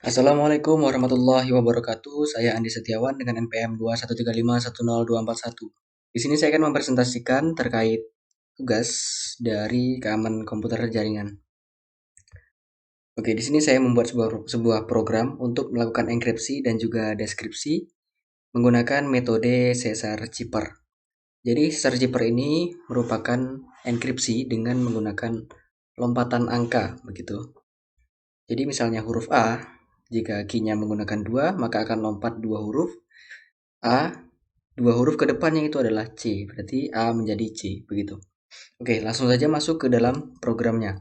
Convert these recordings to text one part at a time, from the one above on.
Assalamualaikum warahmatullahi wabarakatuh. Saya Andi Setiawan dengan NPM 213510241. Di sini saya akan mempresentasikan terkait tugas dari keamanan komputer jaringan. Oke, di sini saya membuat sebuah program untuk melakukan enkripsi dan juga deskripsi menggunakan metode Caesar Zipper. Jadi Caesar Zipper ini merupakan enkripsi dengan menggunakan lompatan angka, begitu. Jadi misalnya huruf A, jika key-nya menggunakan 2, maka akan lompat 2 huruf A, 2 huruf ke depannya itu adalah C, berarti A menjadi C, begitu. Oke, langsung saja masuk ke dalam programnya.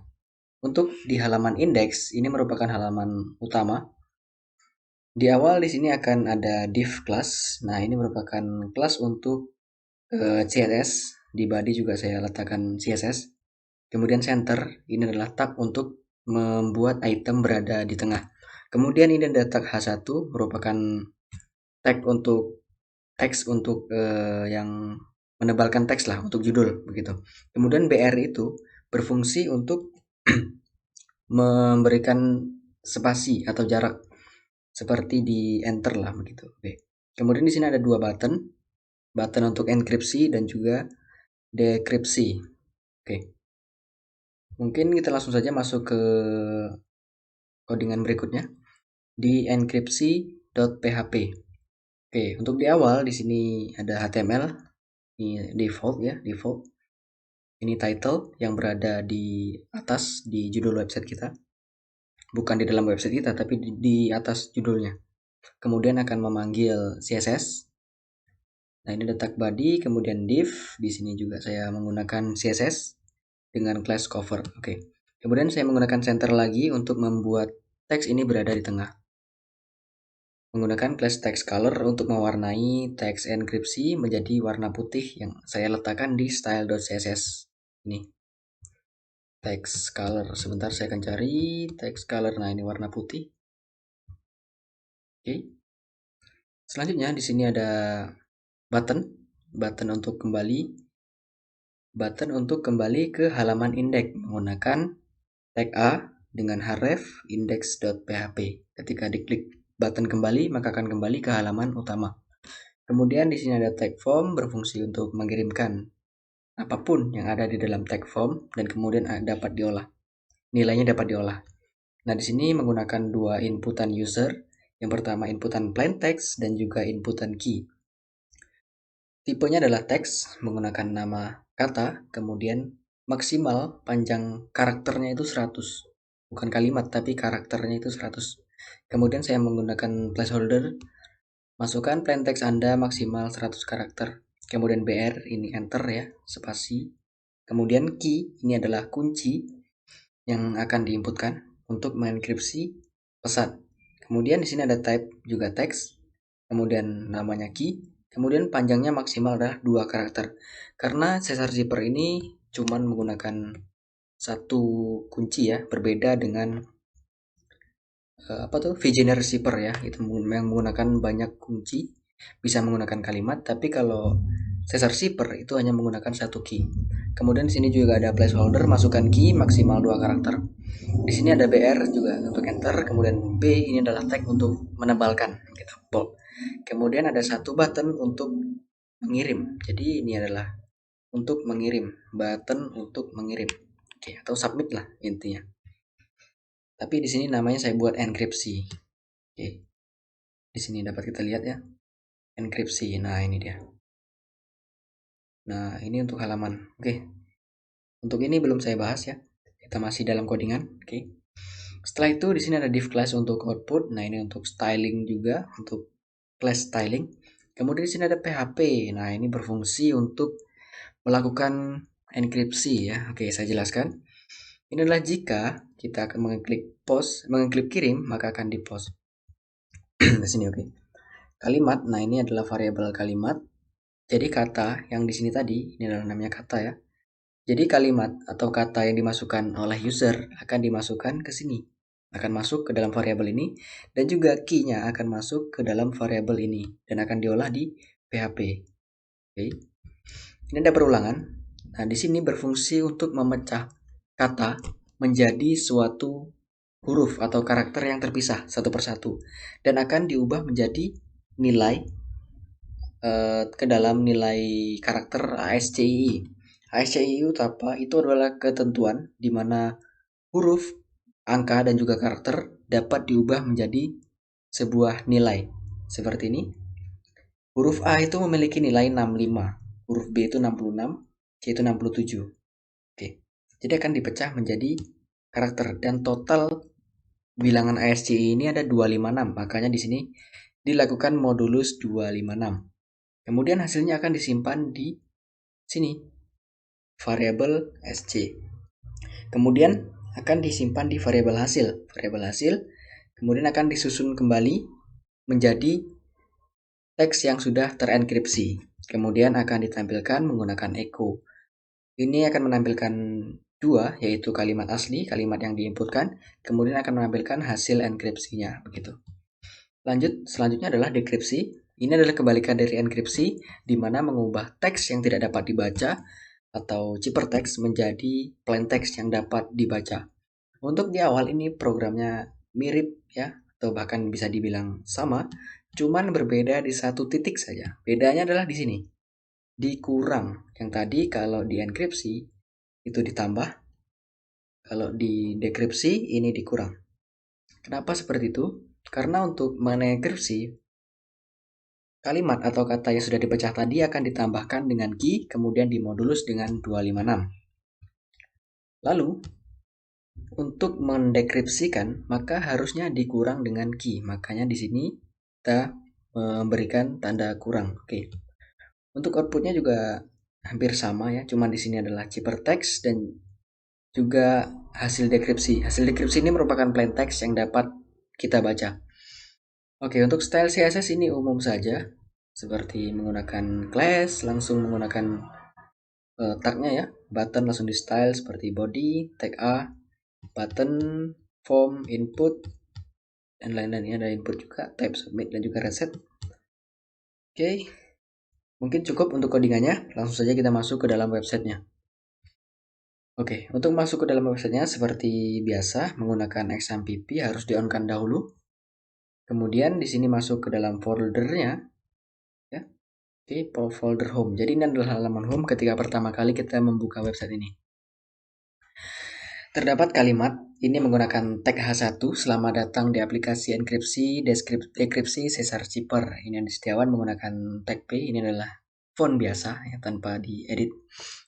Untuk di halaman index, ini merupakan halaman utama. Di awal di sini akan ada div class. Nah, ini merupakan kelas untuk CSS. Di body juga saya letakkan CSS. Kemudian center, ini adalah tab untuk membuat item berada di tengah. Kemudian ini ada tag H1, merupakan teks untuk yang menebalkan teks lah, untuk judul, begitu. Kemudian BR itu berfungsi untuk memberikan spasi atau jarak seperti di enter lah, begitu. Oke. Kemudian di sini ada dua button untuk enkripsi dan juga dekripsi. Oke. Mungkin kita langsung saja masuk ke codingan berikutnya di enkripsi.php. Oke, untuk di awal di sini ada HTML, ini default ya, default. Ini title yang berada di atas di judul website kita. Bukan di dalam website kita, tapi di atas judulnya. Kemudian akan memanggil CSS. Nah, ini letak body, kemudian div. Di sini juga saya menggunakan CSS dengan class cover. Oke. Kemudian saya menggunakan center lagi untuk membuat teks ini berada di tengah. Menggunakan class text color untuk mewarnai teks enkripsi menjadi warna putih yang saya letakkan di style.css. Ini text color. Sebentar saya akan cari text color. Nah, ini warna putih. Oke. Selanjutnya di sini ada button untuk kembali ke halaman index menggunakan tag A dengan href index.php. Ketika diklik button kembali, maka akan kembali ke halaman utama. Kemudian di sini ada tag form berfungsi untuk mengirimkan apapun yang ada di dalam tag form dan kemudian dapat diolah. Nilainya dapat diolah. Nah, di sini menggunakan dua inputan user. Yang pertama inputan plain text dan juga inputan key. Tipenya adalah teks menggunakan nama kata, kemudian maksimal panjang karakternya itu 100. Bukan kalimat, tapi karakternya itu 100. Kemudian saya menggunakan placeholder, masukkan plain text Anda maksimal 100 karakter. Kemudian BR, ini enter ya, spasi. Kemudian key, ini adalah kunci yang akan diinputkan untuk mengenkripsi pesan. Kemudian di sini ada type juga teks, kemudian namanya key, kemudian panjangnya maksimal adalah 2 karakter. Karena Caesar Zipper ini cuman menggunakan satu kunci ya, berbeda dengan Vigener Zipper ya, itu yang menggunakan banyak kunci, bisa menggunakan kalimat, tapi kalau Caesar Zipper itu hanya menggunakan satu key. Kemudian di sini juga ada placeholder, masukkan key maksimal 2 karakter. Di sini ada BR juga untuk enter, kemudian B ini adalah tag untuk menebalkan gitu, bold. Kemudian ada satu button untuk mengirim. Jadi ini adalah untuk mengirim, button untuk mengirim. Oke, atau submit lah intinya. Tapi di sini namanya saya buat enkripsi. Oke. Di sini dapat kita lihat ya. Enkripsi. Nah, ini dia. Nah, ini untuk halaman. Oke. Untuk ini belum saya bahas ya. Kita masih dalam codingan. Oke. Setelah itu di sini ada div class untuk output. Nah, ini untuk styling juga, untuk class styling. Kemudian di sini ada PHP. Nah, ini berfungsi untuk melakukan enkripsi ya. Oke, saya jelaskan. Ini adalah jika kita akan mengklik kirim, maka akan di post. Di sini oke. Kalimat. Nah, ini adalah variabel kalimat. Jadi kata yang di sini tadi, ini adalah namanya kata ya. Jadi kalimat atau kata yang dimasukkan oleh user akan dimasukkan ke sini. Akan masuk ke dalam variabel ini dan juga key-nya akan masuk ke dalam variabel ini dan akan diolah di PHP. Oke. Ini ada perulangan. Nah, di sini berfungsi untuk memecah kata menjadi suatu huruf atau karakter yang terpisah satu persatu dan akan diubah menjadi nilai ke dalam nilai karakter ASCII. ASCII itu adalah ketentuan di mana huruf, angka, dan juga karakter dapat diubah menjadi sebuah nilai. Seperti ini. Huruf A itu memiliki nilai 65, huruf B itu 66, C itu 67. Oke. Jadi akan dipecah menjadi karakter dan total bilangan ASCII ini ada 256. Makanya di sini dilakukan modulus 256. Kemudian hasilnya akan disimpan di sini, variabel SC. Kemudian akan disimpan di variabel hasil. Variabel hasil kemudian akan disusun kembali menjadi teks yang sudah terenkripsi. Kemudian akan ditampilkan menggunakan echo. Ini akan menampilkan dua, yaitu kalimat asli, kalimat yang diinputkan, kemudian akan menampilkan hasil enkripsinya, begitu. Selanjutnya adalah dekripsi. Ini adalah kebalikan dari enkripsi, di mana mengubah teks yang tidak dapat dibaca atau ciphertext menjadi plain text yang dapat dibaca. Untuk di awal ini programnya mirip ya, atau bahkan bisa dibilang sama, cuman berbeda di satu titik saja. Bedanya adalah di sini, dikurang. Yang tadi kalau di enkripsi itu ditambah, kalau di dekripsi ini dikurang. Kenapa seperti itu? Karena untuk menenkripsi, kalimat atau kata yang sudah dipecah tadi akan ditambahkan dengan key, kemudian dimodulus dengan 256. Lalu, untuk mendekripsikan, maka harusnya dikurang dengan key. Makanya di sini kita memberikan tanda kurang. Oke. Untuk outputnya juga hampir sama ya, cuma di sini adalah ciphertext dan juga hasil dekripsi. Hasil dekripsi ini merupakan plain text yang dapat kita baca. Oke, untuk style CSS ini umum saja, seperti menggunakan class, langsung menggunakan tagnya ya, button langsung di style seperti body, tag A, button, form, input, dan lain-lain. Ini ada input juga, type, submit, dan juga reset. Oke, mungkin cukup untuk codingannya, langsung saja kita masuk ke dalam websitenya. Oke, untuk masuk ke dalam websitenya seperti biasa, menggunakan XAMPP harus di-on-kan dahulu. Kemudian di sini masuk ke dalam foldernya, ya. Oke, folder home. Jadi ini adalah halaman home ketika pertama kali kita membuka website ini. Terdapat kalimat ini menggunakan tag H1, selamat datang di aplikasi enkripsi, dekripsi, Cesar Cipher. Ini yang Setiawan menggunakan tag P, ini adalah font biasa ya, tanpa diedit.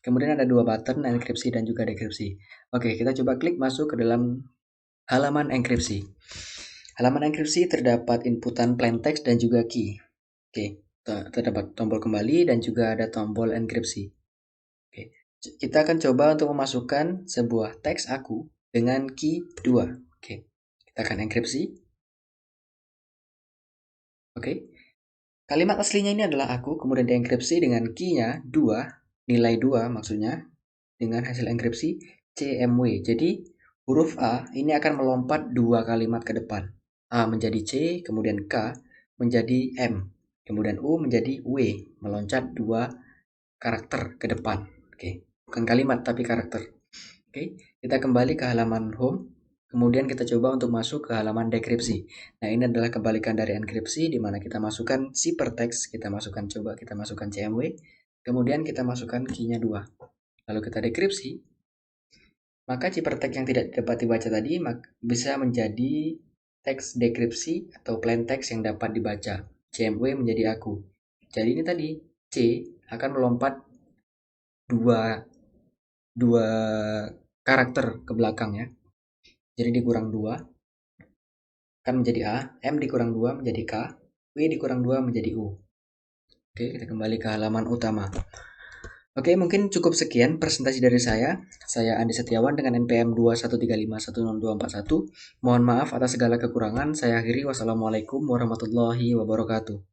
Kemudian ada dua button, enkripsi dan juga dekripsi. Oke, kita coba klik masuk ke dalam halaman enkripsi. Halaman enkripsi terdapat inputan plain text dan juga key. Oke, terdapat tombol kembali dan juga ada tombol enkripsi. Oke, kita akan coba untuk memasukkan sebuah teks aku dengan key 2. Oke, kita akan enkripsi. Oke, kalimat aslinya ini adalah aku, kemudian dienkripsi dengan key-nya 2, nilai 2 maksudnya, dengan hasil enkripsi CMW. Jadi huruf A ini akan melompat 2 kalimat ke depan. A menjadi C, kemudian K menjadi M, kemudian U menjadi W, meloncat 2 karakter ke depan. Oke, bukan kalimat tapi karakter. Oke, kita kembali ke halaman home. Kemudian kita coba untuk masuk ke halaman dekripsi. Nah, ini adalah kebalikan dari enkripsi, di mana kita masukkan ciphertext, kita masukkan CMW, kemudian kita masukkan key-nya 2. Lalu kita dekripsi, maka ciphertext yang tidak dapat dibaca tadi bisa menjadi teks dekripsi atau plain text yang dapat dibaca. CMW menjadi aku. Jadi ini tadi C akan melompat dua karakter ke belakang ya. Jadi dikurang 2 kan menjadi A, M dikurang 2 menjadi K, W dikurang 2 menjadi U. Oke, kita kembali ke halaman utama. Oke, mungkin cukup sekian presentasi dari saya. Saya Andi Setiawan dengan NPM 213510241. Mohon maaf atas segala kekurangan. Saya akhiri. Wassalamualaikum warahmatullahi wabarakatuh.